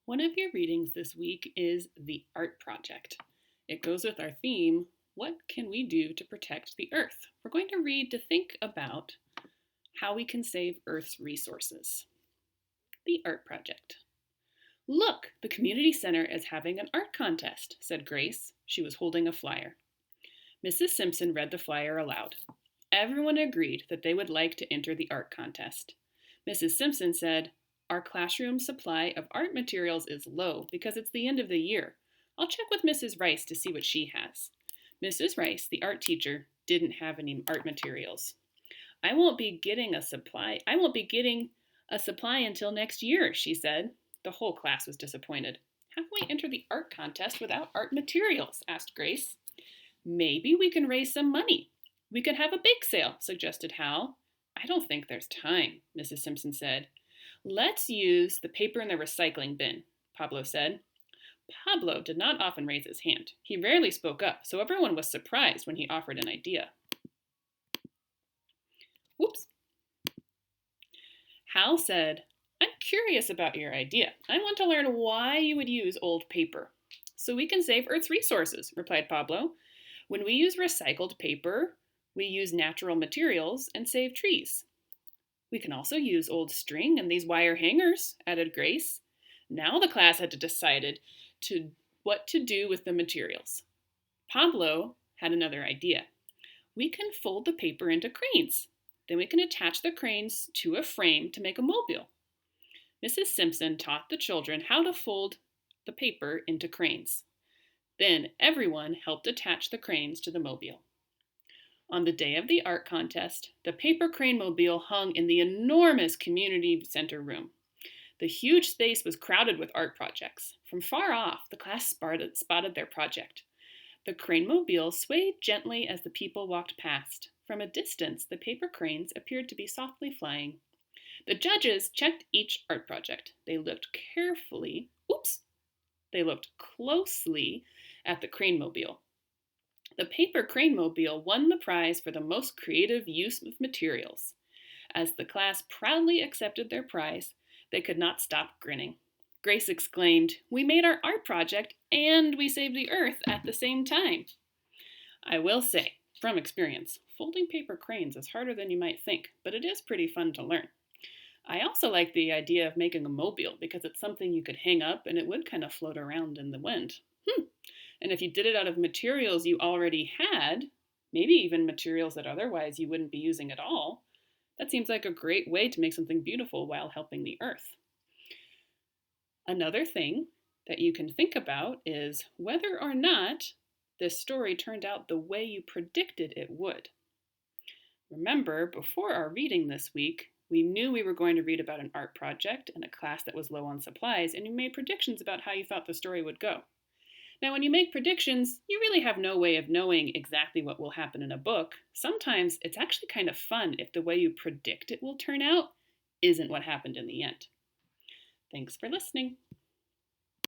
One of your readings this week is The Art Project. It goes with our theme, What Can We Do to Protect the Earth? We're going to read to think about how we can save Earth's resources. The Art Project. Look, the community center is having an art contest, said Grace. She was holding a flyer. Mrs. Simpson read the flyer aloud. Everyone agreed that they would like to enter the art contest. Mrs. Simpson said, Our classroom supply of art materials is low because it's the end of the year. I'll check with Mrs. Rice to see what she has. Mrs. Rice, the art teacher, didn't have any art materials. I won't be getting a supply until next year, she said. The whole class was disappointed. How can we enter the art contest without art materials? Asked Grace. Maybe we can raise some money. We could have a bake sale, suggested Hal. I don't think there's time, Mrs. Simpson said. Let's use the paper in the recycling bin, Pablo said. Pablo did not often raise his hand. He rarely spoke up, so everyone was surprised when he offered an idea. Whoops. Hal said, I'm curious about your idea. I want to learn why you would use old paper. So we can save Earth's resources, replied Pablo. When we use recycled paper, we use natural materials and save trees. We can also use old string and these wire hangers, added Grace. Now the class had to decide what to do with the materials. Pablo had another idea. We can fold the paper into cranes. Then we can attach the cranes to a frame to make a mobile. Mrs. Simpson taught the children how to fold the paper into cranes. Then everyone helped attach the cranes to the mobile. On the day of the art contest, the paper crane mobile hung in the enormous community center room. The huge space was crowded with art projects. From far off, the class spotted their project. The crane mobile swayed gently as the people walked past. From a distance, the paper cranes appeared to be softly flying. The judges checked each art project. They looked closely at the crane mobile. The paper crane mobile won the prize for the most creative use of materials. As the class proudly accepted their prize, they could not stop grinning. Grace exclaimed, We made our art project and we saved the earth at the same time. I will say, from experience, folding paper cranes is harder than you might think, but it is pretty fun to learn. I also like the idea of making a mobile because it's something you could hang up and it would kind of float around in the wind. And if you did it out of materials you already had, maybe even materials that otherwise you wouldn't be using at all, that seems like a great way to make something beautiful while helping the earth. Another thing that you can think about is whether or not this story turned out the way you predicted it would. Remember, before our reading this week, we knew we were going to read about an art project and a class that was low on supplies, and you made predictions about how you thought the story would go. Now, when you make predictions, you really have no way of knowing exactly what will happen in a book. Sometimes it's actually kind of fun if the way you predict it will turn out isn't what happened in the end. Thanks for listening.